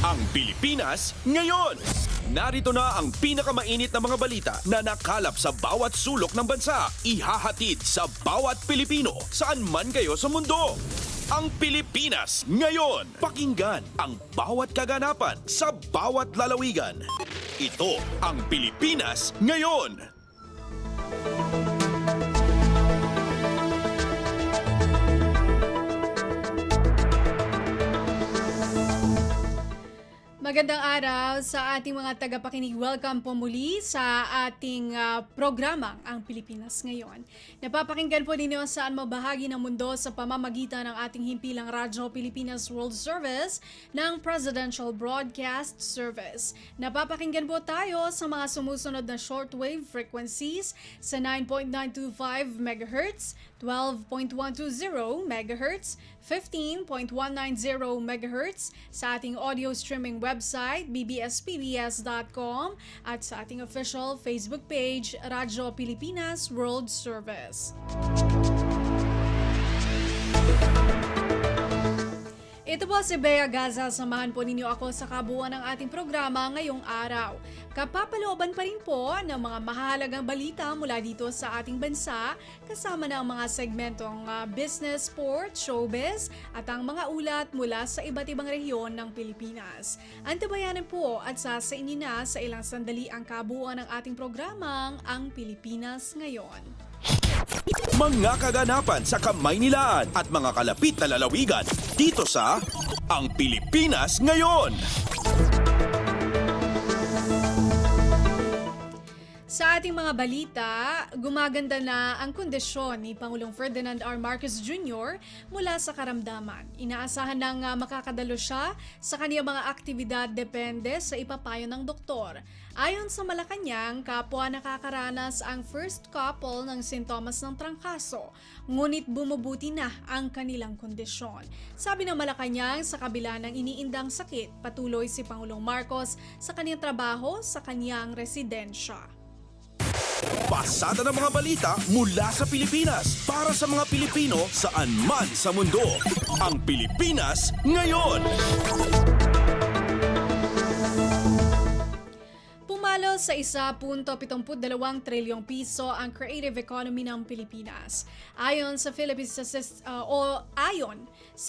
Ang Pilipinas ngayon. Narito na ang pinakamainit na mga balita na nakalap sa bawat sulok ng bansa. Ihahatid sa bawat Pilipino saan man kayo sa mundo. Ang Pilipinas ngayon. Pakinggan ang bawat kaganapan sa bawat lalawigan. Ito ang Pilipinas ngayon. Magandang araw sa ating mga tagapakinig. Welcome po muli sa ating programang Ang Pilipinas Ngayon. Napapakinggan po ninyo saan mabahagi ng mundo sa pamamagitan ng ating himpilang Radyo Pilipinas World Service ng Presidential Broadcast Service. Napapakinggan po tayo sa mga sumusunod na shortwave frequencies sa 9.925 MHz, 12.120 MHz, 15.190 MHz sa ating audio streaming website bbspbs.com at sa ating official Facebook page Radyo Pilipinas World Service. Ito po si Bea Gaza. Samahan po ninyo ako sa kabuuan ng ating programa ngayong araw. Kapapalooban pa rin po ng mga mahalagang balita mula dito sa ating bansa, kasama na ang mga segmentong business, sports, showbiz at ang mga ulat mula sa iba't ibang rehiyon ng Pilipinas. Antabayanan po at sasainin na sa ilang sandali ang kabuuan ng ating programang Ang Pilipinas Ngayon. Mga kaganapan sa Kamaynilaan at mga kalapit na lalawigan dito sa Ang Pilipinas Ngayon. Sa ating mga balita, gumaganda na ang kondisyon ni Pangulong Ferdinand R. Marcos Jr. mula sa karamdaman. Inaasahan nang makakadalo siya sa kaniyang mga aktibidad depende sa ipapayo ng doktor. Ayon sa Malacanang, kapwa nakakaranas ang first couple ng sintomas ng trangkaso, ngunit bumubuti na ang kanilang kondisyon. Sabi ng Malacanang, sa kabila ng iniindang sakit, patuloy si Pangulong Marcos sa kaniyang trabaho sa kaniyang residensya. Pasada ng mga balita mula sa Pilipinas para sa mga Pilipino saan man sa mundo. Ang Pilipinas Ngayon. Pumalo sa 1.72 trilyong piso ang creative economy ng Pilipinas. Ayon sa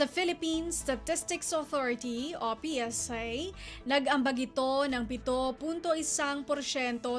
Philippine Statistics Authority o PSA, nag-ambag ito ng 7.1%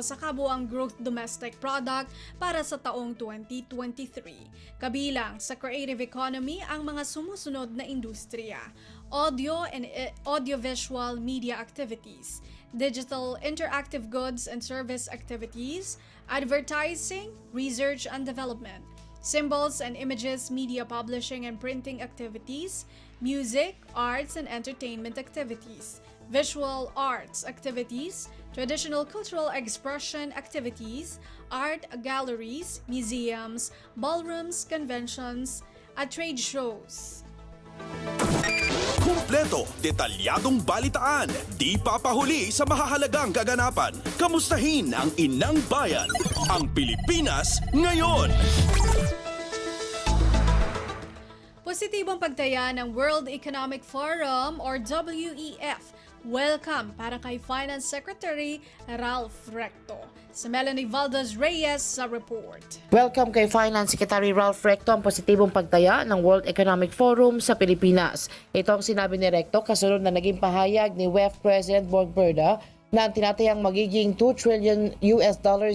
sa kabuuang gross domestic product para sa taong 2023. Kabilang sa creative economy ang mga sumusunod na industriya: audio and audiovisual media activities, digital interactive goods and service activities, advertising, research and development, symbols and images media publishing and printing activities, music, arts and entertainment activities, visual arts activities, traditional cultural expression activities, art galleries, museums, ballrooms, conventions, at trade shows. Kumpleto, detalyadong balitaan, di papahuli sa mahahalagang kaganapan. Kamustahin ang inang bayan, ang Pilipinas Ngayon. Positibong pagtaya ng World Economic Forum or WEF. Welcome para kay Finance Secretary Ralph Recto. Sa Melanie Valdez-Reyes sa report. Welcome kay Finance Secretary Ralph Recto ang positibong pagtaya ng World Economic Forum sa Pilipinas. Ito ang sinabi ni Recto kasunod na naging pahayag ni WEF President Borg Perda na ang tinatayang magiging $2 trillion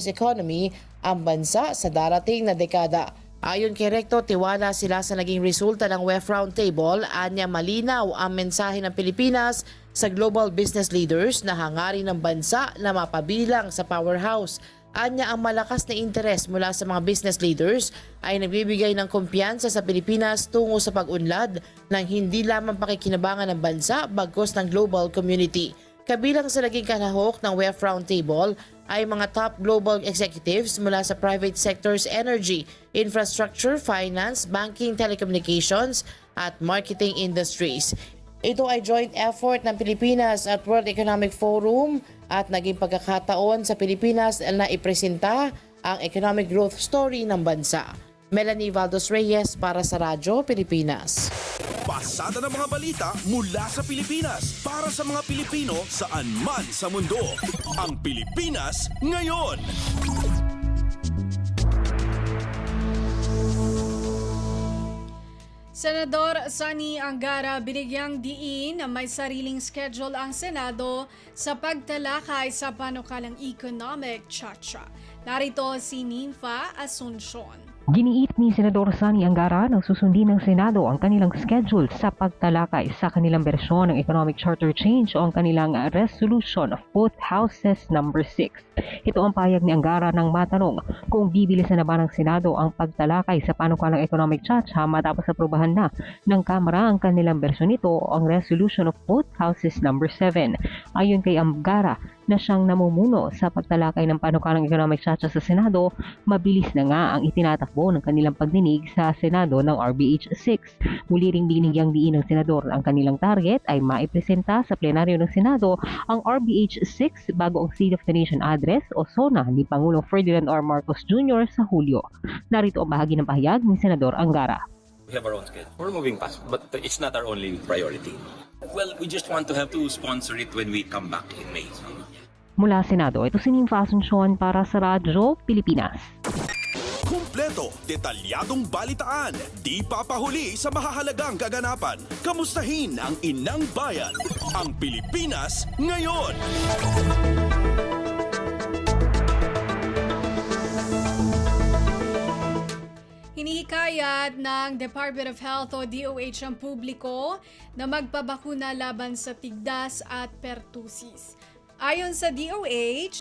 economy ang bansa sa darating na dekada. Ayon kay Recto, tiwala sila sa naging resulta ng WEF Roundtable. Anya malinaw ang mensahe ng Pilipinas sa global business leaders na hangarin ng bansa na mapabilang sa powerhouse. Anya ang malakas na interes mula sa mga business leaders ay nagbibigay ng kumpiyansa sa Pilipinas tungo sa pag-unlad ng hindi lamang pakikinabangan ng bansa bagkus ng global community. Kabilang sa naging kalahok ng WEF Roundtable ay mga top global executives mula sa private sectors energy, infrastructure, finance, banking, telecommunications at marketing industries. Ito ay joint effort ng Pilipinas at World Economic Forum at naging pagkakataon sa Pilipinas na ipresenta ang economic growth story ng bansa. Melanie Valdez-Reyes para sa Radyo Pilipinas. Pasada ng mga balita mula sa Pilipinas para sa mga Pilipino saan man sa mundo. Ang Pilipinas ngayon. Senador Sani Angara binigyang diin na may sariling schedule ang Senado sa pagtalakay sa panukalang economic chacha. Narito si Ninfa Asuncion. Giniit ni Senador Sani Angara na susundin ng Senado ang kanilang schedule sa pagtalakay sa kanilang bersyon ng Economic Charter Change o ang kanilang Resolution of both Houses number 6. Ito ang payag ni Angara nang matanong kung bibilisan na ba ng Senado ang pagtalakay sa panukalang Economic Chacha matapos aprubahan na ng Kamara ang kanilang bersyon nito o ang Resolution of both Houses number 7. Ayon kay Angara na siyang namumuno sa pagtalakay ng panukalang Economic Chacha sa Senado, mabilis na nga ang itinatakbo ng kanilang pagdinig sa Senado ng RBH 6. Muli ring binigyang diin ng Senador ang kanilang target ay maipresenta sa plenaryo ng Senado ang RBH 6 bago ang State of the Nation Address o SONA ni Pangulong Ferdinand R. Marcos Jr. sa Hulyo. Narito ang bahagi ng pahayag ni Senador Angara. We have our own schedule. We're moving fast, but it's not our only priority. Well, we just want to have to sponsor it when we come back in May. Mula Senado, ito si Ninfa Asuncion para sa Radyo Pilipinas. Kumpleto, detalyadong balitaan, di papahuli sa mahahalagang kaganapan. Kamustahin ang inang bayan, ang Pilipinas ngayon. Hinihikayat ng Department of Health o DOH ang publiko na magpabakuna laban sa tigdas at pertussis. Ayon sa DOH,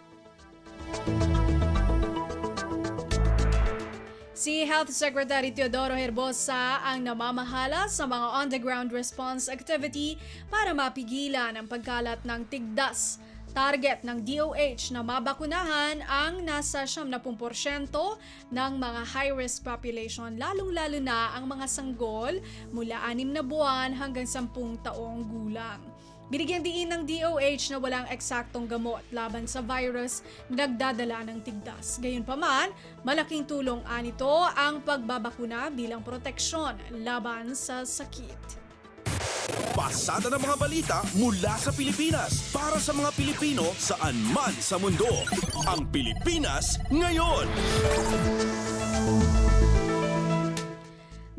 si Health Secretary Teodoro Herbosa ang namamahala sa mga on-the-ground response activity para mapigilan ang pagkalat ng tigdas. Target ng DOH na mabakunahan ang nasa 70% ng mga high-risk population, lalong-lalo na ang mga sanggol mula 6 na buwan hanggang 10 taong gulang. Binigyan diin ng DOH na walang eksaktong gamot laban sa virus na nagdadala ng tigdas. Gayunpaman, malaking tulong anito ang pagbabakuna bilang proteksyon laban sa sakit. Pasada ng mga balita mula sa Pilipinas para sa mga Pilipino saan man sa mundo. Ang Pilipinas ngayon.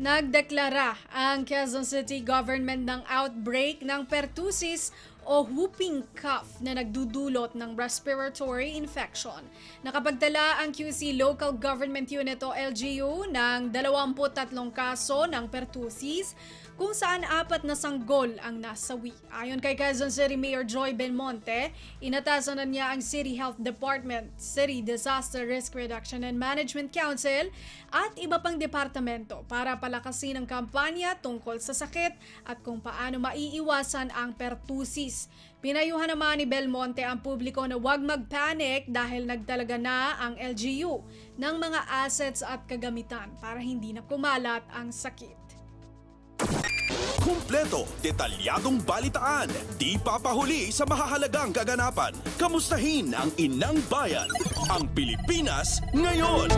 Nagdeklara ang Quezon City government ng outbreak ng pertussis o whooping cough na nagdudulot ng respiratory infection. Nakapagtala ang QC Local Government Unit o LGU ng 23 kaso ng pertussis kung saan 4 na sanggol ang nasawi. Ayon kay Quezon City Mayor Joy Belmonte, inatasan na niya ang City Health Department, City Disaster Risk Reduction and Management Council at iba pang departamento para palakasin ang kampanya tungkol sa sakit at kung paano maiiwasan ang pertussis. Pinayuhan naman ni Belmonte ang publiko na huwag mag-panic dahil nagtalaga na ang LGU ng mga assets at kagamitan para hindi na kumalat ang sakit. Kumpleto, detalyadong balitaan, di papahuli sa mahahalagang kaganapan. Kamustahin ang inang bayan, ang Pilipinas ngayon.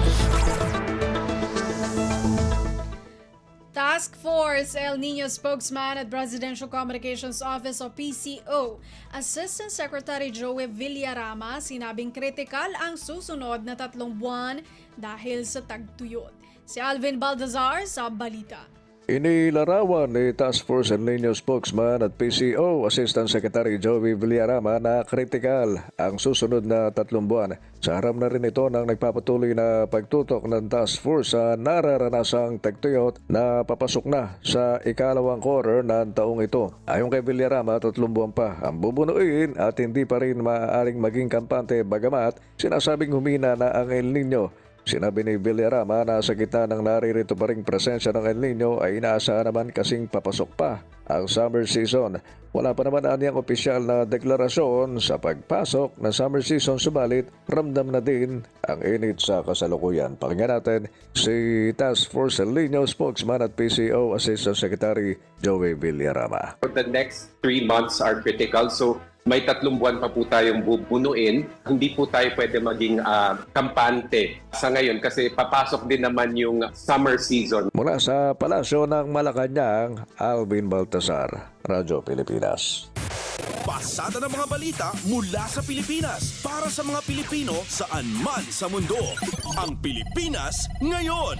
Task Force El Nino spokesman at Presidential Communications Office o PCO, Assistant Secretary Joey Villarama, sinabing kritikal ang susunod na 3 buwan dahil sa tagtuyot. Si Alvin Baldazar sa balita. Inilarawan ni Task Force El Nino spokesman at PCO Assistant Secretary Joey Villarama na kritikal ang susunod na 3 buwan. Sa harap na rin ito ng nagpapatuloy na pagtutok ng Task Force sa nararanasang tagtuyot na papasok na sa ikalawang quarter ng taong ito. Ayon kay Villarama, 3 buwan pa ang bubunuin at hindi pa rin maaaring maging kampante bagamat sinasabing humina na ang El Nino. Sinabi ni Villarama na sa gitna ng naririto pa ring presensya ng El Nino ay inaasahan naman kasing papasok pa ang summer season. Wala pa naman anyang opisyal na deklarasyon sa pagpasok ng summer season, subalit ramdam na din ang init sa kasalukuyan. Pakinggan natin si Task Force El Nino spokesman at PCO Assistant Secretary Joey Villarama. The next 3 months are critical, so May 3 buwan pa po tayong bubunuin. Hindi po tayo pwede maging kampante sa ngayon kasi papasok din naman yung summer season. Mula sa Palasyo ng Malacanang, Alvin Baltasar, Radyo Pilipinas. Pasada ng mga balita mula sa Pilipinas para sa mga Pilipino saan man sa mundo. Ang Pilipinas ngayon.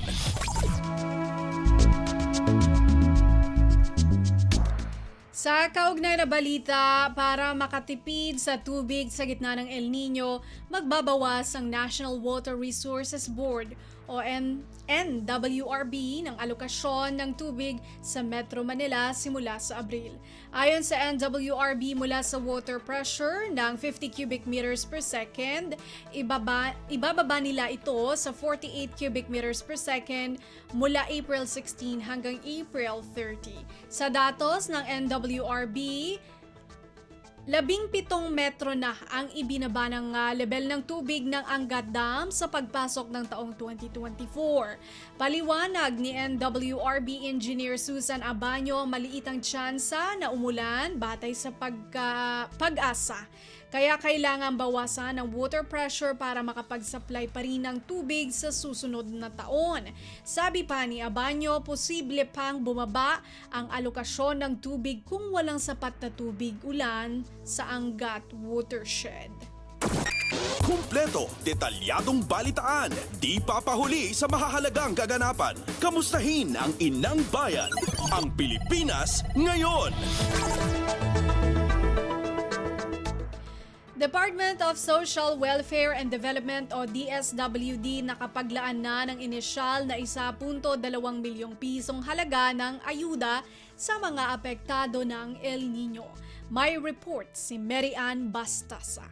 Sa kaugnay na balita, para makatipid sa tubig sa gitna ng El Nino, magbabawas ang National Water Resources Board o NWRB ng alokasyon ng tubig sa Metro Manila simula sa Abril. Ayon sa NWRB, mula sa water pressure ng 50 cubic meters per second, ibababa nila ito sa 48 cubic meters per second mula April 16 hanggang April 30. Sa datos ng NWRB, 17 metro na ang ibinaba ng level ng tubig ng Angat Dam sa pagpasok ng taong 2024. Paliwanag ni NWRB Engineer Susan Abanyo, maliit ang tsansa na umulan batay sa pag-asa. Kaya kailangan bawasan ang water pressure para makapag-supply pa rin ng tubig sa susunod na taon. Sabi pa ni Abanyo, posible pang bumaba ang alokasyon ng tubig kung walang sapat na tubig ulan sa Angat watershed. Kumpleto, detalyadong balitaan, di papahuli sa mahahalagang kaganapan. Kamustahin ang inang bayan, ang Pilipinas ngayon. Department of Social Welfare and Development o DSWD nakapaglaan na ng inisyal na 1.2 milyong pisong halaga ng ayuda sa mga apektado ng El Nino. May report si Mary Ann Bastasa.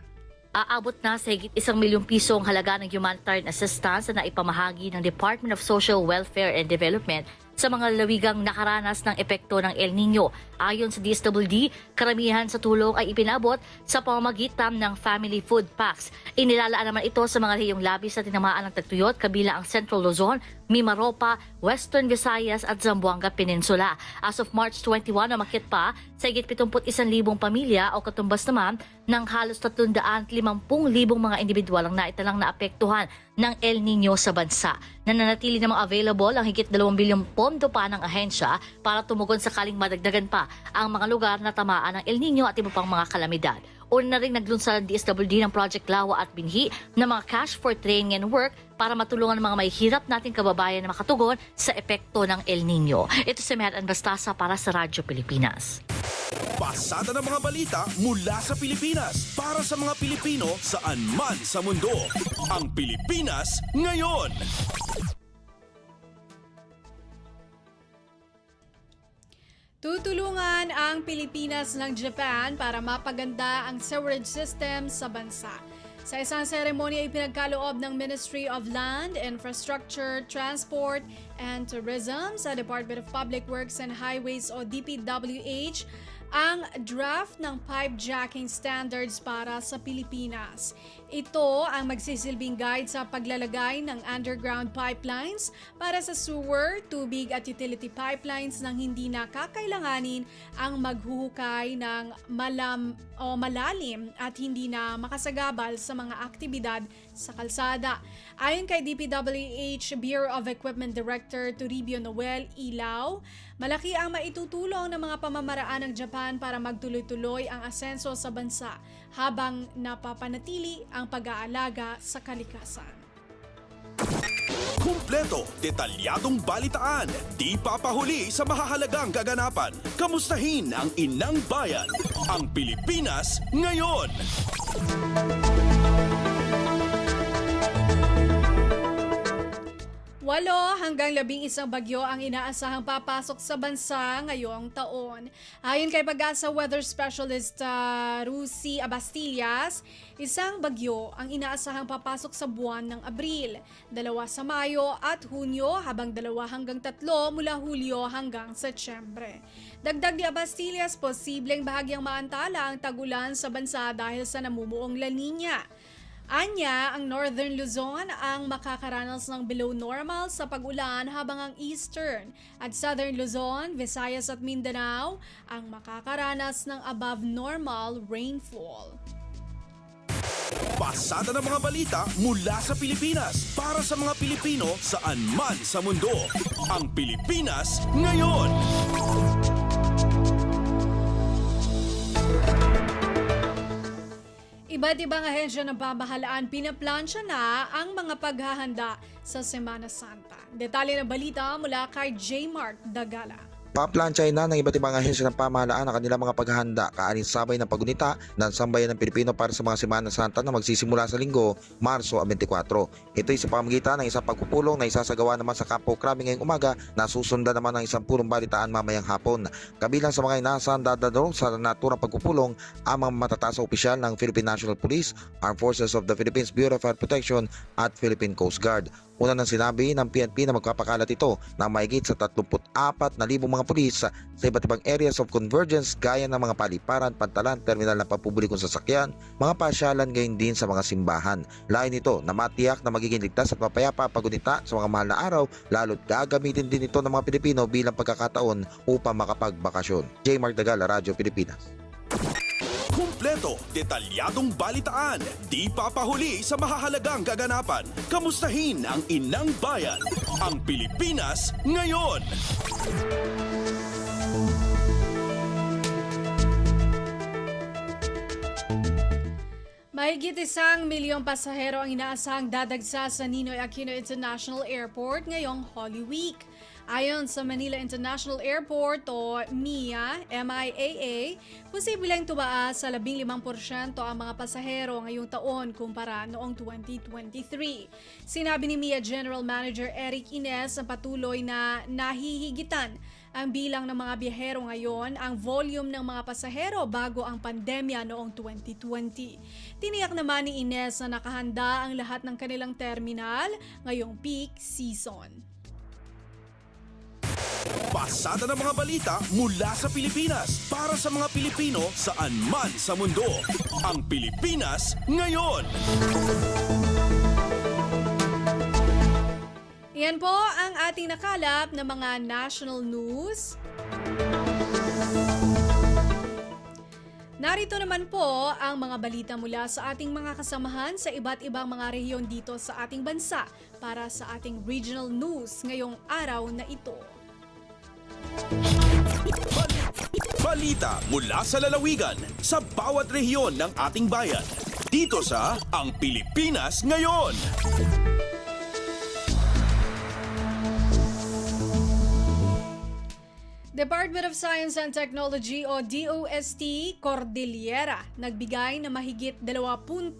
Aabot na sa higit 1 milyong piso ang halaga ng humanitarian assistance na ipamahagi ng Department of Social Welfare and Development sa mga lawigang nakaranas ng epekto ng El Nino. Ayon sa DSWD, karamihan sa tulong ay ipinabot sa pamamagitan ng family food packs. Inilalaan naman ito sa mga rehiyong labis na tinamaan ng tagtuyot kabilang ang Central Luzon, Mimaropa, Western Visayas at Zamboanga Peninsula. As of March 21, namakit pa sa higit 71,000 pamilya o katumbas naman ng halos 350,000 mga individual ang naitalang naapektuhan ng El Nino sa bansa. Nananatili namang available ang higit 2 bilyong pondo pa ng ahensya para tumugon sakaling madagdagan pa ang mga lugar na tamaan ng El Nino at iba pang mga kalamidad. Una na rin naglunsad ang DSWD ng Project Lawa at Binhi na mga cash for training and work para matulungan ang mga may hirap nating kababayan na makatugon sa epekto ng El Nino. Ito si Mary Ann Bastasa para sa Radyo Pilipinas. Pasada ng mga balita mula sa Pilipinas para sa mga Pilipino saan man sa mundo. Ang Pilipinas ngayon. Tutulungan ang Pilipinas ng Japan para mapaganda ang sewerage system sa bansa. Sa isang seremonya ay pinagkaloob ng Ministry of Land, Infrastructure, Transport, and Tourism sa Department of Public Works and Highways o DPWH ang draft ng pipe jacking standards para sa Pilipinas. Ito ang magsisilbing guide sa paglalagay ng underground pipelines para sa sewer, tubig at utility pipelines nang hindi na kakailanganin ang maghuhukay ng malalim at hindi na makasagabal sa mga aktibidad sa kalsada. Ayon kay DPWH Bureau of Equipment Director Toribio Noel Ilaw, malaki ang maitutulong ng mga pamamaraan ng Japan para magtuloy-tuloy ang asenso sa bansa habang napapanatili ang pag-aalaga sa kalikasan. Kumpleto, detalyadong balitaan, di papahuli sa mahahalagang kaganapan. Kamustahin ang inang bayan, ang Pilipinas ngayon. 8 hanggang 11 bagyo ang inaasahang papasok sa bansa ngayong taon. Ayon kay Pag-asa Weather Specialist Rusi Abastillas, isang bagyo ang inaasahang papasok sa buwan ng Abril, 2 sa Mayo at Hunyo habang 2 hanggang 3 mula Hulyo hanggang Setyembre. Dagdag ni Abastillas, posibleng bahagyang maantala ang tagulan sa bansa dahil sa namumuong La Nina. Anya, ang Northern Luzon ang makakaranas ng below normal sa pag-ulan habang ang Eastern at Southern Luzon, Visayas at Mindanao ang makakaranas ng above normal rainfall. Pasada ng mga balita mula sa Pilipinas para sa mga Pilipino saan man sa mundo. Ang Pilipinas ngayon. Iba't ibang ahensya ng pamahalaan pinaplansya na ang mga paghahanda sa Semana Santa. Detalye ng balita mula kay J. Mark Dagala. Paplansyahin na ng iba't ibang ahensya ng pamahalaan ang kanilang mga paghahanda kaanisabay ng pagunita ng sambayan ng Pilipino para sa mga Semana Santa na magsisimula sa linggo, Marso 24. Ito ay sa pamamagitan ng isang pagpupulong na isasagawa naman sa Campo Crame ngayong umaga na susundan naman ng isang pulong balitaan mamayang hapon. Kabilang sa mga inaasahan dadalo sa naturang pagpupulong ang mga matataas na opisyal ng Philippine National Police, Armed Forces of the Philippines Bureau of Fire Protection at Philippine Coast Guard. Una nang sinabi ng PNP na magpapakalat ito ng mahigit sa 34,000 mga pulis sa iba't ibang areas of convergence gaya ng mga paliparan, pantalan, terminal ng pampublikong sasakyan, mga pasyalan gayon din sa mga simbahan. Lain nito na matiyak na magiging ligtas at mapayapa pagunita sa mga mahal na araw lalo't gagamitin din ito ng mga Pilipino bilang pagkakataon upang makapagbakasyon. J. Mark Dagala, Radyo Pilipinas. Kumpleto, detalyadong balitaan, di papahuli sa mahahalagang kaganapan. Kamustahin ang inang bayan, ang Pilipinas ngayon. Mahigit 1 milyong pasahero ang inaasahang dadagsa sa Ninoy Aquino International Airport ngayong Holy Week. Ayon sa Manila International Airport o MIAA, posibleng tumaas sa 15% ang mga pasahero ngayong taon kumpara noong 2023. Sinabi ni MIA General Manager Eric Ines na patuloy na nahihigitan ang bilang ng mga biyahero ngayon ang volume ng mga pasahero bago ang pandemya noong 2020. Tiniyak naman ni Ines na nakahanda ang lahat ng kanilang terminal ngayong peak season. Pasada ng mga balita mula sa Pilipinas para sa mga Pilipino saan man sa mundo. Ang Pilipinas ngayon. Yan po ang ating nakalap na mga national news. Narito naman po ang mga balita mula sa ating mga kasamahan sa iba't ibang mga rehiyon dito sa ating bansa para sa ating regional news ngayong araw na ito. Balita mula sa lalawigan sa bawat rehiyon ng ating bayan. Dito sa Ang Pilipinas Ngayon. Department of Science and Technology o DOST Cordillera nagbigay ng mahigit 2.5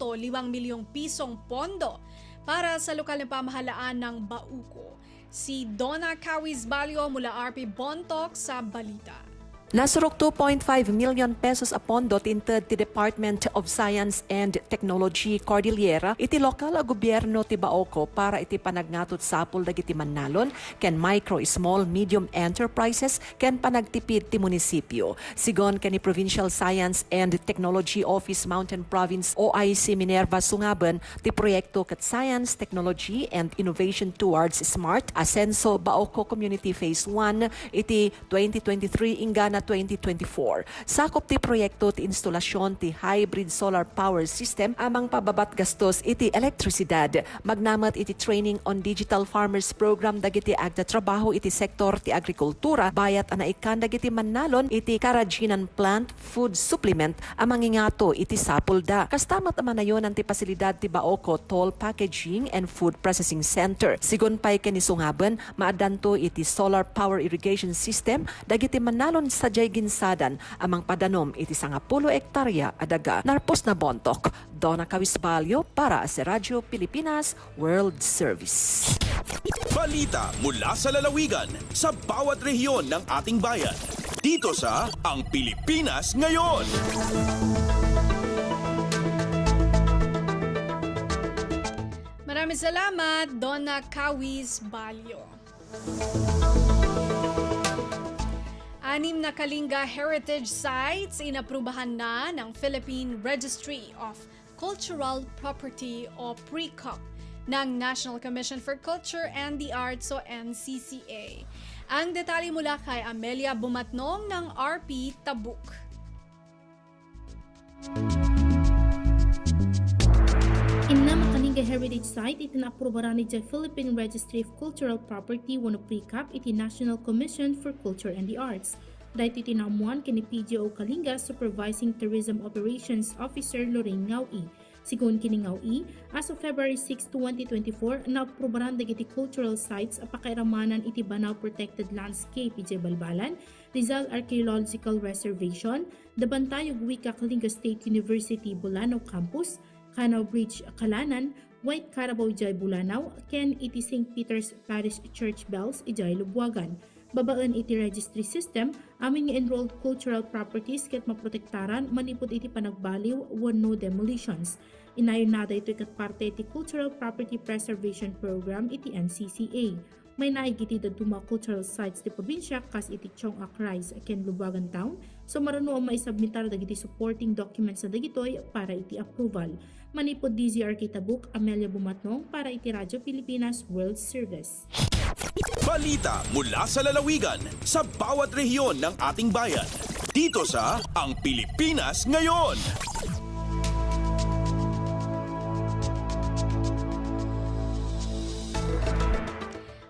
milyong pisong pondo para sa lokal na pamahalaan ng Bauco. Si Donna Cawis Balio mula RP Bontoc sa balita. Nasurok 2.5 million pesos a pondo tinted ti Department of Science and Technology Cordillera iti lokal a gobyerno ti Bauco para iti panagnatot sapol dagiti mannalon ken micro, small, medium enterprises ken panagtipid ti munisipyo. Sigon ken ni Provincial Science and Technology Office Mountain Province OIC Minerva Sungaban ti proyekto ket Science, Technology and Innovation Towards Smart Asenso Bauco Community Phase 1 iti 2023 ingana 2024. Sakop ti proyekto ti instalasyon ti hybrid solar power system amang pababat gastos iti elektrisidad. Magnamat iti training on digital farmers program dagiti agda trabaho iti sektor ti agrikultura bayat anaikan dagiti mannalon iti karajinan plant food supplement amang ingato iti sapulda. Kastamat amanayon ti pasilidad ti Bauco Toll Packaging and Food Processing Center. Sigon pay ken isungaben maadanto iti solar power irrigation system dagiti mannalon sa jay ginsadan amang padanom iti 10 hektarya adaga narpos na Bontoc. Donna Cawis Balio para sa Radyo Pilipinas World Service. Balita mula sa lalawigan sa bawat rehiyon ng ating bayan. Dito sa Ang Pilipinas Ngayon. Maraming salamat, Donna Cawis Balio. 6 na Kalinga Heritage Sites inaprubahan na ng Philippine Registry of Cultural Property o PRECOP ng National Commission for Culture and the Arts o NCCA. Ang detalye mula kay Amelia Bumatnong ng RP Tabuk. Inamakalinga Heritage Site itinaprubaran ni Philippine Registry of Cultural Property wano PRECOP iti National Commission for Culture and the Arts. Dahil itinamuan kini PGO Kalinga Supervising Tourism Operations Officer Lorraine Ngawi. Sigun kini Ngawi, as of February 6, 2024, naaprubaran dagiti cultural sites apakairamanan iti Banao Protected Landscape iti Balbalan, Rizal Archaeological Reservation, Dabantayog Wika Kalinga State University Bulanao Campus, Canao Bridge Kalanan, White Carabao Ijay Bulanao, Ken iti St. Peter's Parish Church Bells Ijay Lubwagan. Babaan iti registry system, aming enrolled cultural properties ket maprotektaran manipod iti panagbaliw wano demolitions. Inayon nada ito ikat parte iti Cultural Property Preservation Program iti NCCA. May naigiti daduma cultural sites ti probinsya kas iti Chong Akrais ken Lubwagan Town, so marano ang maisubmitar dagiti supporting documents na dagitoy para iti approval. Manipod DZRK Tabuk, Amelia Bumatnong para iti Radyo Pilipinas World Service. Balita mula sa lalawigan sa bawat rehiyon ng ating bayan. Dito sa Ang Pilipinas Ngayon.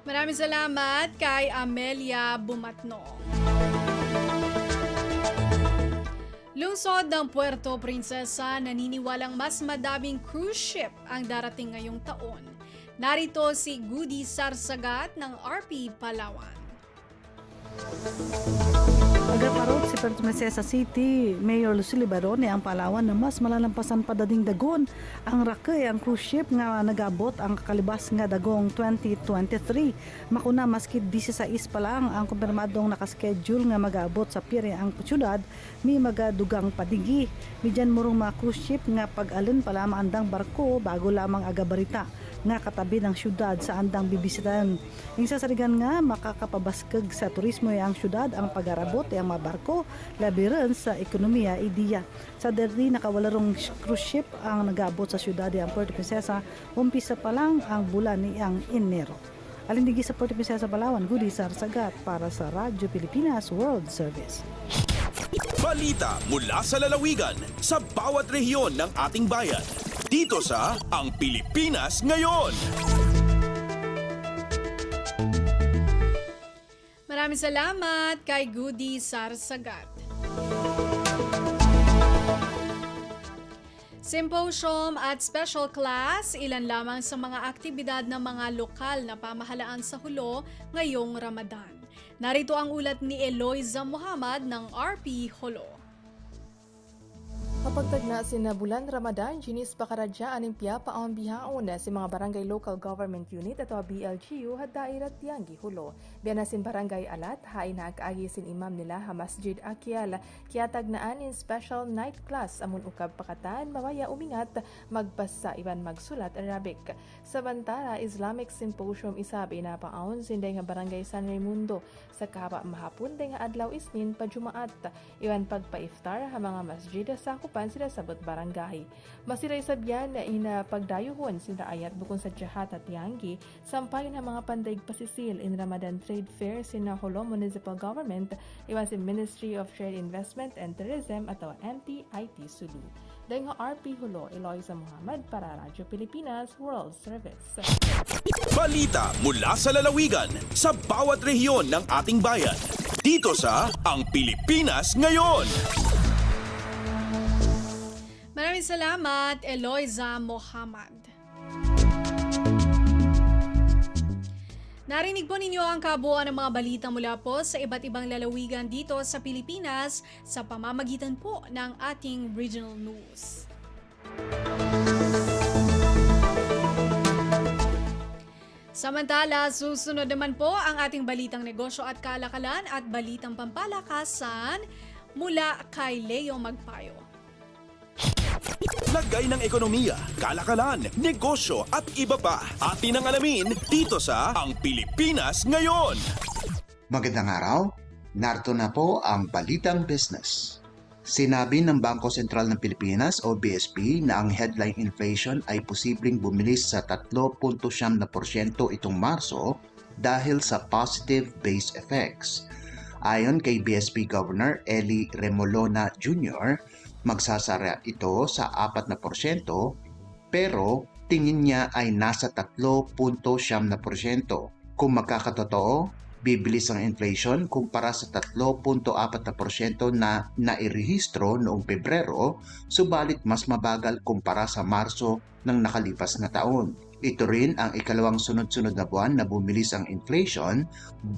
Maraming salamat kay Amelia Bumatnong. Lungsod ng Puerto Princesa naniniwalang mas madaming cruise ship ang darating ngayong taon. Narito si Goody Sarsagat ng RP Palawan. Agaparot si Puerto Princesa City, Mayor Lucille Barone ang Palawan na mas malalampasan pa dading dagon ang rakay ang cruise ship nga nagabot ang kakalibas nga dagong 2023. Makuna maski 16 pa lang ang kumpirmadong nakaschedule nga magabot sa pire ang syudad, may magadugang padigi. Midyan murong mga cruise ship nga pag-alin pala maandang barko bago lamang agabarita nga katabi ng syudad sa andang bibisitan. Ing sasarigan nga makakapabaskag sa turismo ang syudad ang pag-arabot ang mga barko labiran sa ekonomiya idiya. Sa derdi nakawalarong cruise ship ang nagabot sa syudad ang Puerto Princesa, umpisa pa lang ang bulan ni ang Enero. Alindigi sa Puerto Princesa, Palawan, Goody Sarsagat para sa Radyo Pilipinas World Service. Balita mula sa lalawigan sa bawat rehiyon ng ating bayan. Dito sa Ang Pilipinas Ngayon. Maraming salamat kay Goody Sarsagat. Symposium at special class, ilan lamang sa mga aktibidad ng mga lokal na pamahalaan sa Hulo ngayong Ramadan. Narito ang ulat ni Eloisa Muhammad ng RP Hulo. Kapagtagna sina bulan Ramadan, Jinis Pakaradya animpya paang bihaon si mga barangay local government unit ato BLGU hadairat Tianggi Hulo. Bianasin barangay Alat, hain na agagi sin imam nila ha Masjid Akyal, kaya tagnaan in special night class amun ukab pakatan, mamaya umingat, magbasa iban magsulat Arabic. Samantala, Islamic Symposium isabi na paon sinday nga barangay San Raimundo sa kahaba mahapon day nga adlaw isnin pa Jumaat. Iwan pagpa-iftar ha mga masjid sa sila sabot barangay. Masiray sabyan na inapagdayuhon sila ayat bukon sa Jahat at Tianggi, sampayon ang mga pandaig pasisil in Ramadan Trade Fair sina Hulo Municipal Government, iwan si Ministry of Trade Investment and Tourism at MTIT Sulu. Dahil nga RP Hulo, Eloisa Muhammad para Radyo Pilipinas World Service. Balita mula sa lalawigan sa bawat rehiyon ng ating bayan. Dito sa Ang Pilipinas Ngayon. Maraming salamat, Eloisa Muhammad. Narinig po ninyo ang kabuuan ng mga balita mula po sa iba't ibang lalawigan dito sa Pilipinas sa pamamagitan po ng ating regional news. Samantala, susunod naman po ang ating balitang negosyo at kalakalan at balitang pampalakasan mula kay Leo Magpayo. Lagay ng ekonomiya, kalakalan, negosyo at iba pa. Atin ang alamin dito sa Ang Pilipinas Ngayon. Magandang araw, narito na po ang Balitang Business. Sinabi ng Bangko Sentral ng Pilipinas o BSP na ang headline inflation ay posibleng bumilis sa 3.7% itong Marso dahil sa positive base effects. Ayon kay BSP Governor Eli Remolona Jr., magsasara ito sa 4% pero tingin niya ay nasa 3.7%. Kung magkakatotoo, bibilis ang inflation kumpara sa 3.4% na nairehistro noong Pebrero, subalit mas mabagal kumpara sa Marso ng nakalipas na taon. Ito rin ang ikalawang sunod-sunod na buwan na bumilis ang inflation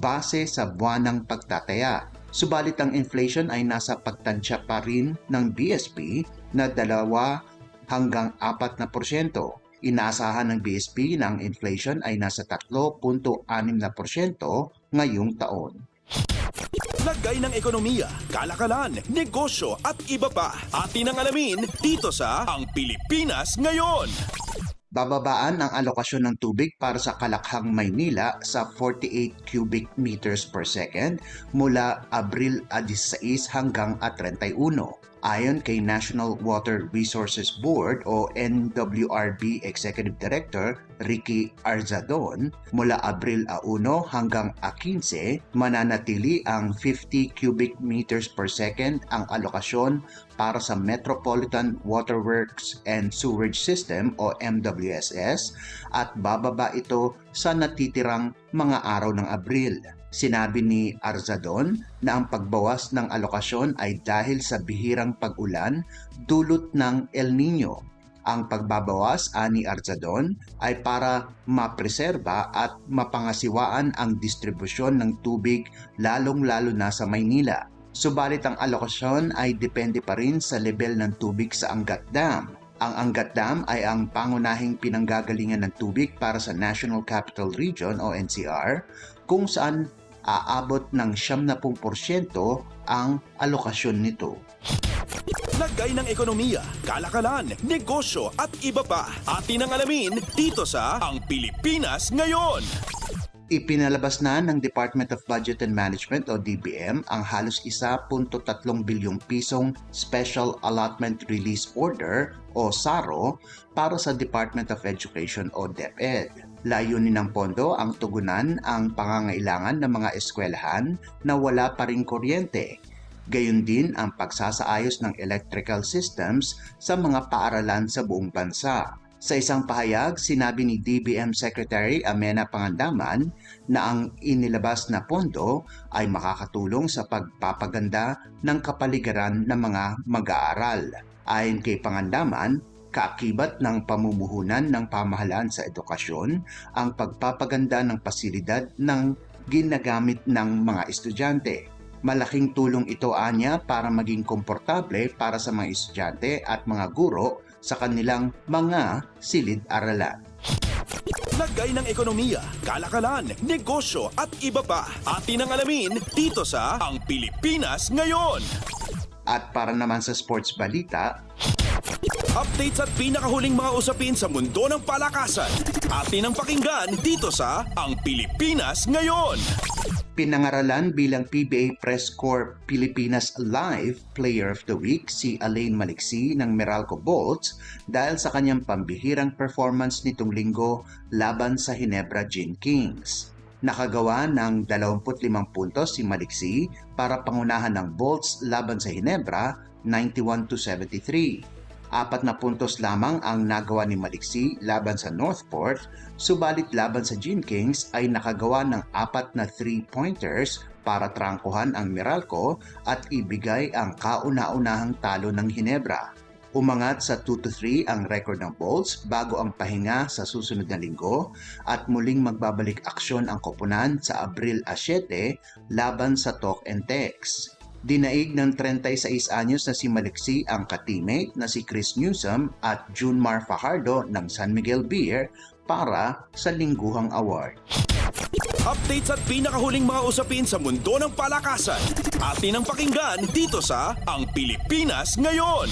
base sa buwanang pagtataya. Subalit ang inflation ay nasa pagtansya pa rin ng BSP na 2 hanggang 4%. Inaasahan ng BSP na ang inflation ay nasa 3.6% ngayong taon. Lagay ng ekonomiya, kalakalan, negosyo at iba pa. Atin ang alamin dito sa Ang Pilipinas Ngayon. Bababaan ang alokasyon ng tubig para sa Kalakhang, Maynila sa 48 cubic meters per second mula Abril 16 hanggang 31. Ayon kay National Water Resources Board o NWRB Executive Director Ricky Arzadon, mula Abril 1 hanggang 15, mananatili ang 50 cubic meters per second ang alokasyon para sa Metropolitan Waterworks and Sewerage System o MWSS at bababa ito sa natitirang mga araw ng Abril. Sinabi ni Arzadon na ang pagbawas ng alokasyon ay dahil sa bihirang pag-ulan dulot ng El Nino. Ang pagbabawas, ani Arzadon, ay para mapreserba at mapangasiwaan ang distribusyon ng tubig lalong-lalo na sa Maynila. Subalit ang alokasyon ay depende pa rin sa level ng tubig sa Angat Dam. Ang Angat Dam ay ang pangunahing pinanggagalingan ng tubig para sa National Capital Region o NCR, kung saan aabot ng 70% ang alokasyon nito. Lagay ng ekonomiya, kalakalan, negosyo at iba pa. Atin ang alamin dito sa Ang Pilipinas Ngayon. Ipinalabas na ng Department of Budget and Management o DBM ang halos 1.3 bilyong pisong Special Allotment Release Order o SARO para sa Department of Education o DepEd. Layunin ng pondo ang tugunan ang pangangailangan ng mga eskwelahan na wala pa ring kuryente. Gayon din ang pagsasaayos ng electrical systems sa mga paaralan sa buong bansa. Sa isang pahayag, sinabi ni DBM Secretary Amena Pangandaman na ang inilabas na pondo ay makakatulong sa pagpapaganda ng kapaligiran ng mga mag-aaral. Ayon kay Pangandaman, kaakibat ng pamumuhunan ng pamahalaan sa edukasyon ang pagpapaganda ng pasilidad ng ginagamit ng mga estudyante. Malaking tulong ito anya para maging komportable para sa mga estudyante at mga guro sa kanilang mga silid-aralan. Lagay ng ekonomiya, kalakalan, negosyo at iba pa. Atin ang alamin dito sa Ang Pilipinas Ngayon. At para naman sa sports balita, updates at pinakahuling mga usapin sa mundo ng palakasan. Atin ang pakinggan dito sa Ang Pilipinas Ngayon. Pinangaralan bilang PBA Press Corps Pilipinas Live Player of the Week si Alain Maliksi ng Meralco Bolts dahil sa kanyang pambihirang performance nitong linggo laban sa Ginebra Gin Kings. Nakagawa ng 25 puntos si Maliksi para pangunahan ng Bolts laban sa Ginebra 91-73. 4 na puntos lamang ang nagawa ni Maliksi laban sa Northport, subalit laban sa Gin Kings ay nakagawa ng 4 na 3-pointers para trangkuhan ang Meralco at ibigay ang kauna-unahang talo ng Ginebra. Umangat sa 2-3 ang record ng Bolts bago ang pahinga sa susunod na linggo at muling magbabalik aksyon ang koponan sa Abril 7 laban sa Talk and Text. Dinaig ng 36 anyos na si Maliksi ang ka-teammate na si Chris Newsom at Junmar Fajardo ng San Miguel Beer para sa Lingguhang Award. Updates at pinakahuling mga usapin sa mundo ng palakasan. Atin ang pakinggan dito sa Ang Pilipinas Ngayon.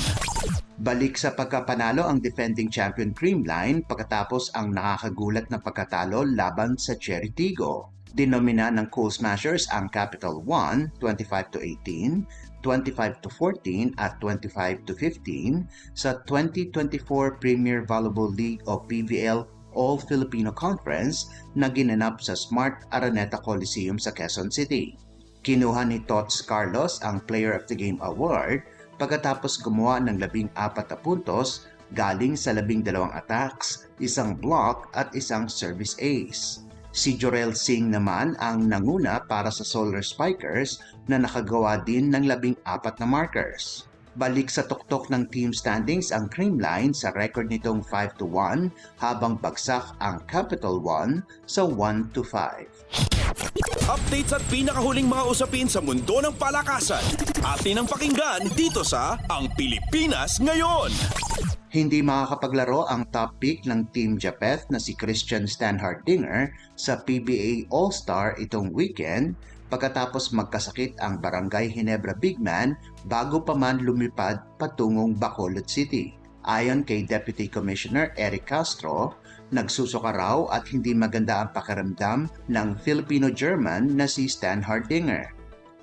Balik sa pagkapanalo ang defending champion Creamline pagkatapos ang nakakagulat na pagkatalo laban sa Cherry Tigo. Dinomina ng Cool Smashers ang Capital One 25-18, 25-14 at 25-15 sa 2024 Premier Volleyball League o PVL All-Filipino Conference na ginanap sa Smart Araneta Coliseum sa Quezon City. Kinuha ni Tots Carlos ang Player of the Game Award pagkatapos gumawa ng 14 na puntos galing sa 12 attacks, 1 block at 1 service ace. Si Jorel Singh naman ang nanguna para sa Solar Spikers na nakagawa din ng 14 na markers. Balik sa tuktok ng team standings ang Creamline sa record nitong 5-1 habang bagsak ang Capital One sa 1-5. Updates at pinakahuling mga usapin sa mundo ng palakasan. Atin ang pakinggan dito sa Ang Pilipinas Ngayon. Hindi makakapaglaro ang top pick ng Team Japeth na si Christian Stan Hardinger sa PBA All-Star itong weekend pagkatapos magkasakit ang Barangay Ginebra big man bago pa man lumipad patungong Bacolod City. Ayon kay Deputy Commissioner Eric Castro, nagsusuka raw at hindi maganda ang pakiramdam ng Filipino-German na si Stan Hardinger.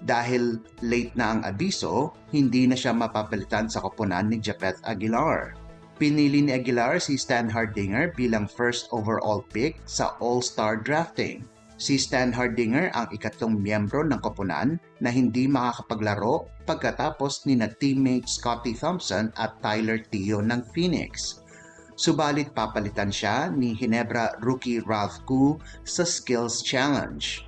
Dahil late na ang abiso, hindi na siya mapapalitan sa koponan ni Japeth Aguilar. Pinili ni Aguilar si Stan Hardinger bilang first overall pick sa All-Star drafting. Si Stan Hardinger ang ikatlong miyembro ng koponan na hindi makakapaglaro pagkatapos ni na teammate Scotty Thompson at Tyler Teo ng Phoenix. Subalit papalitan siya ni Ginebra rookie Ralph Koo sa Skills Challenge.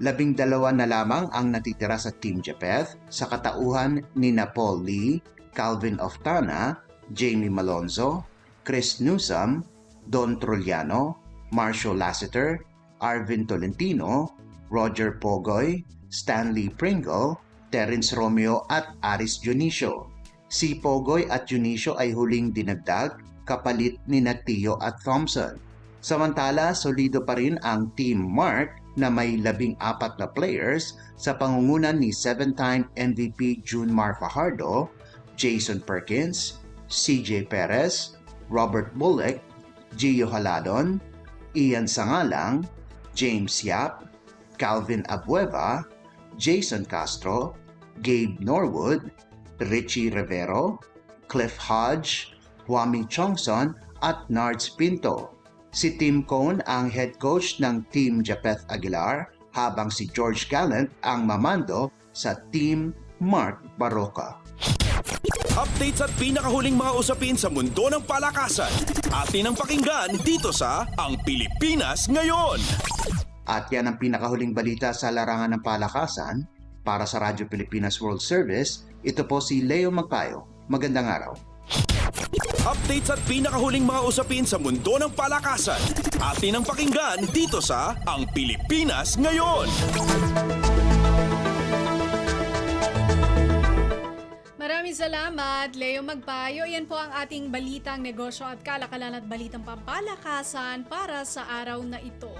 12 na lamang ang natitira sa Team Japeth sa katauhan ni Paul Lee, Calvin Oftana, Jamie Malonzo, Chris Newsome, Don Trulliano, Marshall Lassiter, Arvin Tolentino, Roger Pogoy, Stanley Pringle, Terence Romeo at Aris Dionisio. Si Pogoy at Dionisio ay huling dinagdag kapalit ni Teo at Thompson. Samantala, solido pa rin ang Team Mark na may 14 na players sa pangungunan ni 7-time MVP Junmar Fajardo, Jason Perkins, CJ Perez, Robert Bullock, Gio Haladon, Ian Sangalang, James Yap, Calvin Abueva, Jason Castro, Gabe Norwood, Richie Rivero, Cliff Hodge, Huami Chongson at Nards Pinto. Si Tim Cone ang head coach ng Team Japeth Aguilar habang si George Gallant ang mamando sa Team Mark Barroca. Updates at pinakahuling mga usapin sa mundo ng palakasan. Atin ang pakinggan dito sa Ang Pilipinas Ngayon. At yan ang pinakahuling balita sa larangan ng palakasan. Para sa Radyo Pilipinas World Service, ito po si Leo Magpayo. Magandang araw. Updates at pinakahuling mga usapin sa mundo ng palakasan. Atin ang pakinggan dito sa Ang Pilipinas Ngayon. Maraming salamat, Leo Magpayo. Yan po ang ating balitang negosyo at kalakalan at balitang pampalakasan para sa araw na ito.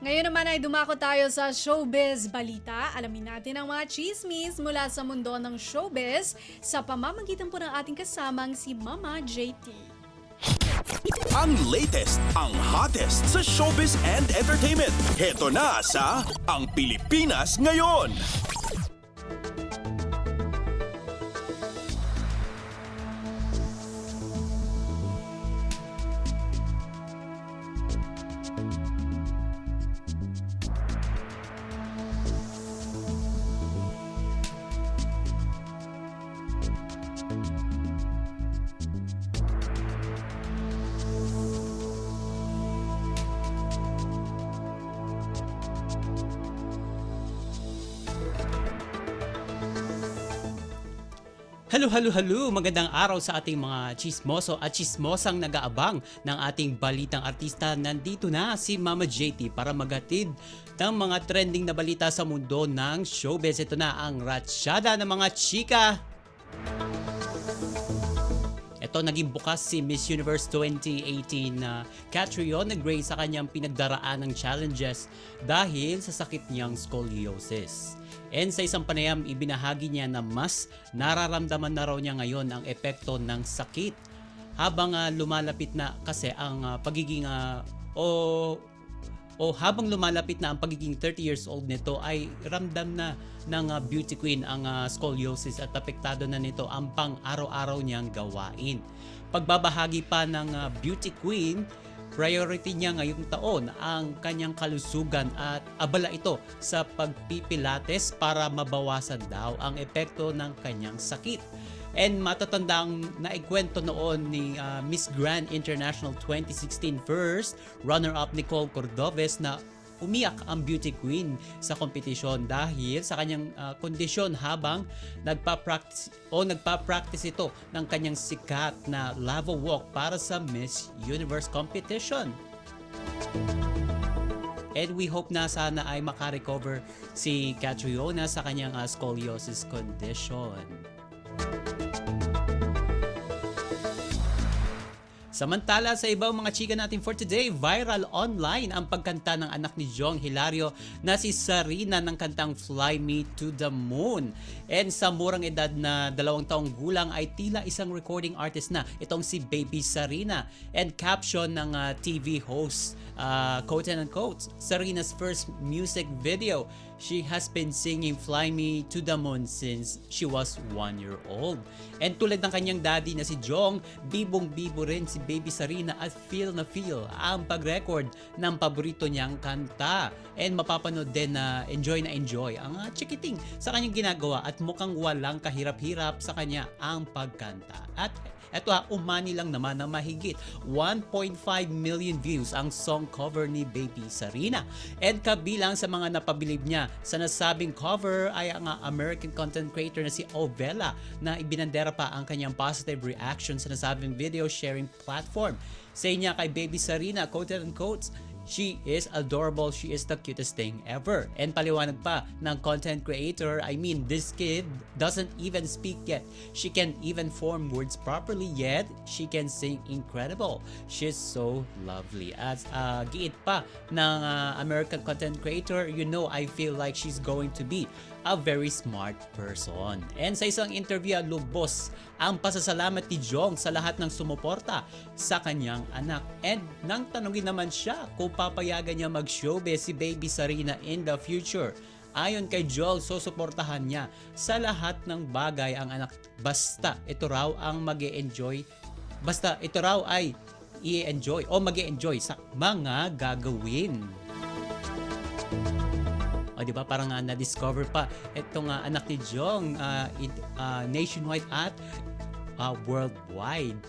Ngayon naman ay dumako tayo sa showbiz balita. Alamin natin ang mga chismis mula sa mundo ng showbiz sa pamamagitan po ng ating kasamang si Mama JT. Ang latest, ang hottest sa showbiz and entertainment. Heto na sa Ang Pilipinas Ngayon. Hello! Magandang araw sa ating mga chismoso at chismosang nag-aabang ng ating balitang artista. Nandito na si Mama JT para maghatid ng mga trending na balita sa mundo ng showbiz. Ito na ang ratsyada ng mga chika. Ito, naging bukas si Miss Universe 2018 na Catriona Gray sa kanyang pinagdaraan ng challenges dahil sa sakit niyang scoliosis. And sa isang panayam, ibinahagi niya na mas nararamdaman na raw niya ngayon ang epekto ng sakit habang lumalapit na kasi ang pagiging habang lumalapit na ang pagiging 30 years old nito ay ramdam na ng beauty queen ang scoliosis at apektado na nito ang pang-araw-araw niyang gawain. Pagbabahagi pa ng beauty queen, priority niya ngayong taon ang kanyang kalusugan at abala ito sa pagpipilates para mabawasan daw ang epekto ng kanyang sakit. And matatandang naikwento noon ni Miss Grand International 2016 first runner-up Nicole Cordoves na umiyak ang beauty queen sa kompetisyon dahil sa kanyang kondisyon habang nagpa-practice ito ng kanyang sikat na lava walk para sa Miss Universe competition. And we hope na sana ay makarecover si Catriona sa kanyang scoliosis condition. Samantala sa ibang mga chika natin for today, viral online ang pagkanta ng anak ni Jong Hilario na si Sarina ng kantang Fly Me to the Moon. And sa murang edad na 2 taong gulang ay tila isang recording artist na itong si Baby Sarina. And caption ng TV host, quote and unquote, Sarina's first music video. She has been singing Fly Me to the Moon since she was 1 year old. And tulad ng kanyang daddy na si Jong, bibong-bibo rin si Baby Sarina at feel ang pag-record ng paborito niyang kanta. And mapapanood din na enjoy ang chikiting sa kanyang ginagawa at mukhang walang kahirap-hirap sa kanya ang pagkanta. At eto umani lang naman na mahigit 1.5 million views ang song cover ni Baby Sarina. And kabilang sa mga napabilib niya sa nasabing cover ay ang American content creator na si Ovela na ibinandera pa ang kanyang positive reaction sa nasabing video sharing platform. Say niya kay Baby Sarina, quote and quote, she is adorable, she is the cutest thing ever. And paliwanag pa ng content creator, I mean, this kid doesn't even speak yet. She can't even form words properly yet. She can sing incredible. She's so lovely. As giit pa ng American content creator, you know, I feel like she's going to be a very smart person. And sa isang interview, lubos ang pasasalamat ni Jong sa lahat ng sumuporta sa kanyang anak. And nang tanungin naman siya kung papayagan niya mag-showbiz si Baby Sarina in the future. Ayon kay Jong, susuportahan niya sa lahat ng bagay ang anak basta ito raw ay i-enjoy o mag-e-enjoy sa mga gagawin. O di ba parang na-discover pa itong anak ni Jong nationwide at worldwide.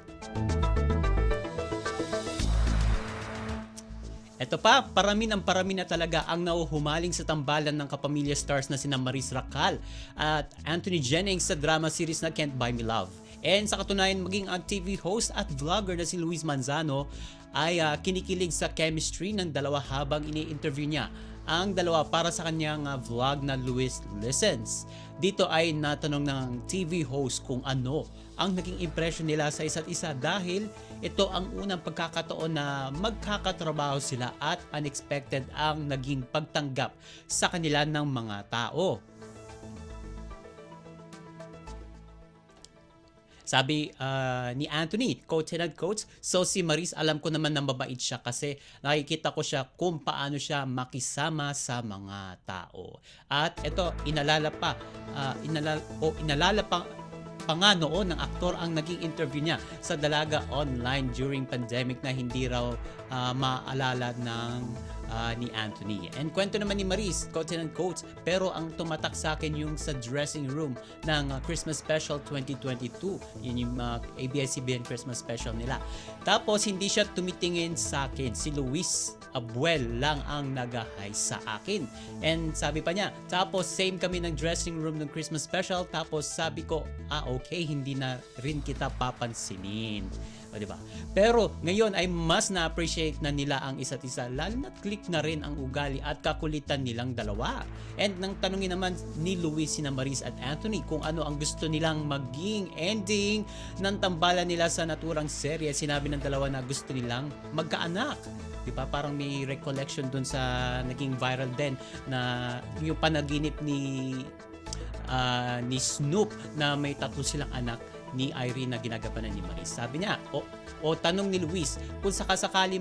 Ito pa, parami na talaga ang nauhumaling sa tambalan ng kapamilya stars na sina Maris Racal at Anthony Jennings sa drama series na Can't Buy Me Love. And sa katunayan, maging ang TV host at vlogger na si Luis Manzano ay kinikilig sa chemistry ng dalawa habang ini-interview niya ang dalawa para sa kanyang vlog na Luis Listens. Dito ay natanong ng TV host kung ano ang naging impression nila sa isa't isa dahil ito ang unang pagkakataon na magkakatrabaho sila at unexpected ang naging pagtanggap sa kanila ng mga tao. Sabi ni Anthony, quote and quote, so si Maris alam ko naman na mabait siya kasi nakikita ko siya kung paano siya makisama sa mga tao. At ito, inalala pa nga noon ng aktor ang naging interview niya sa dalaga online during pandemic na hindi raw maalala ni Anthony. And kwento naman ni Maris, quote and quote, pero ang tumatak sa akin yung sa dressing room ng Christmas Special 2022. Yun yung ABS-CBN Christmas Special nila. Tapos hindi siya tumitingin sa akin. Si Luis Abuel lang ang nag-hi sa akin. And sabi pa niya, tapos same kami ng dressing room ng Christmas Special. Tapos sabi ko, okay, hindi na rin kita papansinin. O, diba? Pero ngayon ay mas na-appreciate na nila ang isa't isa, lalo na click na rin ang ugali at kakulitan nilang dalawa. And nang tanungin naman ni Luis sina Maris at Anthony kung ano ang gusto nilang maging ending ng tambalan nila sa naturang serye, sinabi ng dalawa na gusto nilang magkaanak. Diba? Parang may recollection dun sa naging viral din na yung panaginip ni Snoop na may 3 silang anak ni Irene na ginagampanan ni Maris. Sabi niya, o tanong ni Luis, kung sakasakali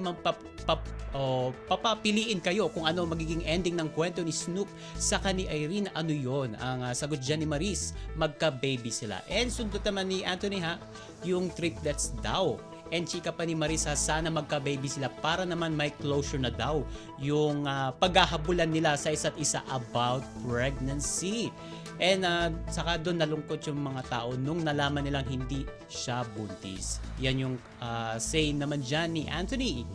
papapiliin kayo kung ano magiging ending ng kwento ni Snoop sa ni Irene, ano yon? Ang sagot dyan ni Maris, magka-baby sila. And sundot naman ni Anthony yung triplets daw. And chika pa ni Marisa, sana magka-baby sila para naman may closure na daw yung paghahabulan nila sa isa't isa about pregnancy. And saka doon nalungkot yung mga tao nung nalaman nilang hindi siya buntis. Yan yung say naman dyan ni Anthony.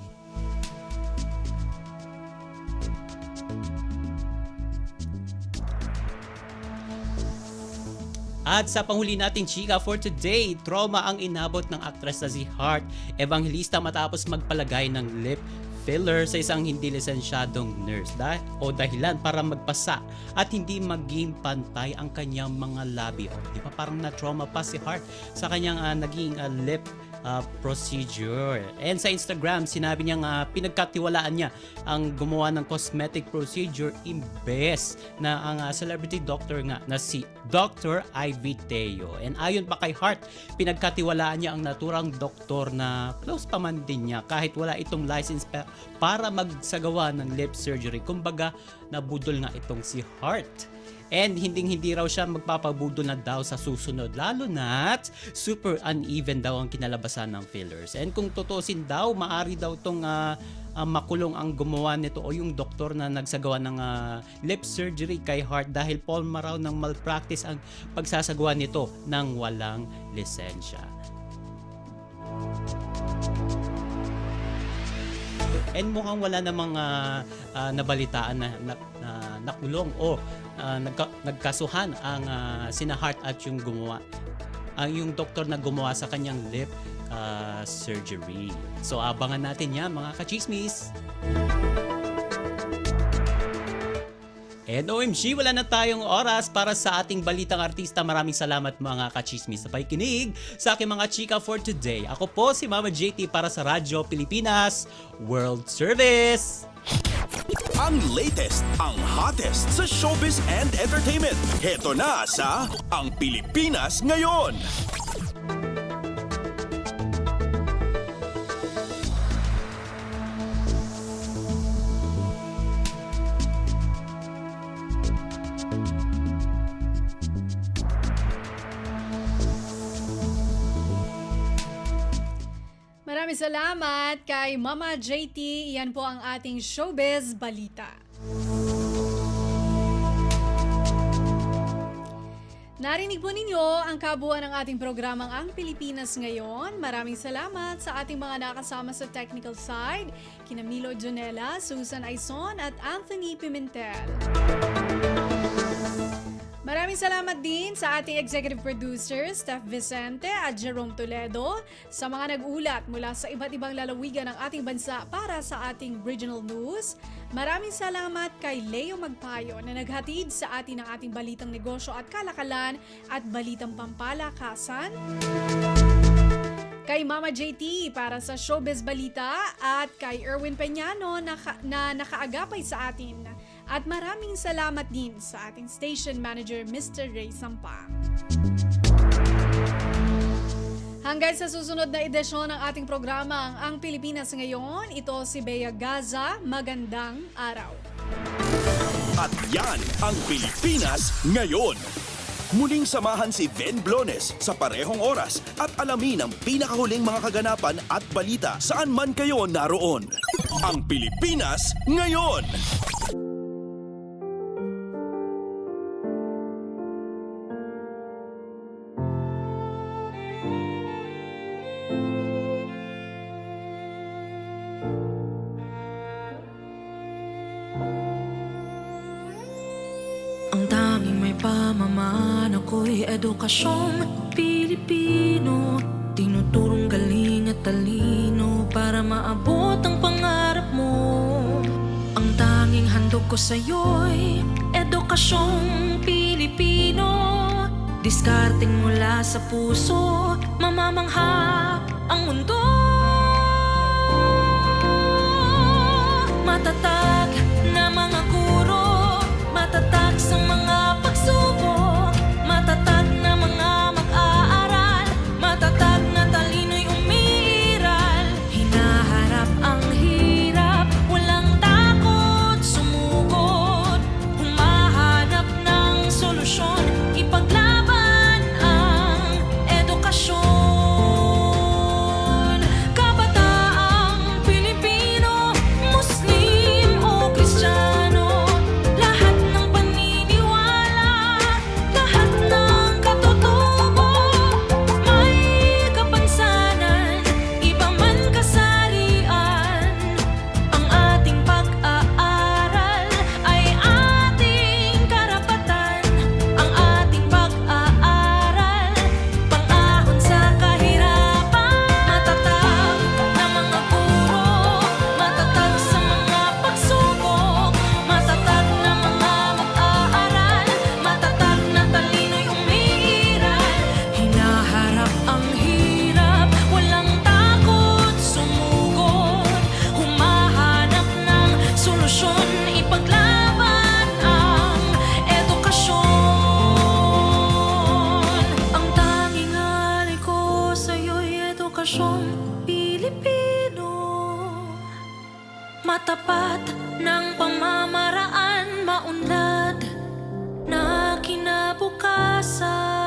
At sa panghuli nating chika for today, trauma ang inabot ng aktres na si Heart Evangelista matapos magpalagay ng lip filler sa isang hindi lisensyadong nurse dahilan para magpasa at hindi maging pantay ang kanyang mga labi. Di ba parang na-trauma pa si Heart sa kanyang naging lip procedure. And sa Instagram, sinabi niyang pinagkatiwalaan niya ang gumawa ng cosmetic procedure imbes na ang celebrity doctor nga na si Dr. Ivy Teo. And ayon pa kay Heart, pinagkatiwalaan niya ang naturang doktor na close pa man din niya kahit wala itong license para magsagawa ng lip surgery. Kumbaga, nabudol nga itong si Heart. And hindi raw siya magpapabudol na daw sa susunod, lalo na't super uneven daw ang kinalabasan ng fillers. And kung tutusin daw, maari daw tong makulong ang gumawa nito o yung doktor na nagsagawa ng lip surgery kay Heart dahil forma raw ng malpractice ang pagsasagawa nito ng walang lisensya. And mukhang wala namang nabalitaan na nakulong o nagkasuhan ang sina Heart at yung gumawa yung doktor na gumawa sa kanyang lip surgery. So abangan natin yan mga kachismis. And OMG, wala na tayong oras para sa ating balitang artista. Maraming salamat mga kachismis sa pakikinig sa aking mga chika for today. Ako po si Mama JT para sa Radyo Pilipinas World Service. Ang latest, ang hottest sa showbiz and entertainment. Heto na sa Ang Pilipinas Ngayon. Maraming salamat kay Mama JT. Yan po ang ating showbiz balita. Narinig po ninyo ang kabuuan ng ating programang Ang Pilipinas Ngayon. Maraming salamat sa ating mga nakasama sa technical side, kina Milo Jonella, Susan Aison at Anthony Pimentel. Maraming salamat din sa ating executive producers, Steph Vicente at Jerome Toledo, sa mga nag-ulat mula sa iba't ibang lalawigan ng ating bansa para sa ating regional news. Maraming salamat kay Leo Magpayo na naghatid sa atin ng ating balitang negosyo at kalakalan at balitang pampalakasan. Kay Mama JT para sa Showbiz Balita at kay Erwin Peñano na nakaagapay sa atin. At maraming salamat din sa ating station manager, Mr. Ray Sampang. Hanggang sa susunod na edisyon ng ating programang Ang Pilipinas Ngayon, ito si Bea Gaza. Magandang araw. At yan ang Pilipinas Ngayon. Muling samahan si Ven Blones sa parehong oras at alamin ang pinakahuling mga kaganapan at balita saan man kayo naroon. Ang Pilipinas Ngayon. Ang tanging may pamamaan ako'y edukasyong Pilipino. Tinuturong galing at talino para maabot ang pangarap mo. Ang tanging handog ko sa'yo'y edukasyong Pilipino. Diskarteng mula sa puso, mamamangha ang mundo. Matatag na mga guro, matatag sa mga pagsubok, matatag na mga mag-aaral, kinabukasan.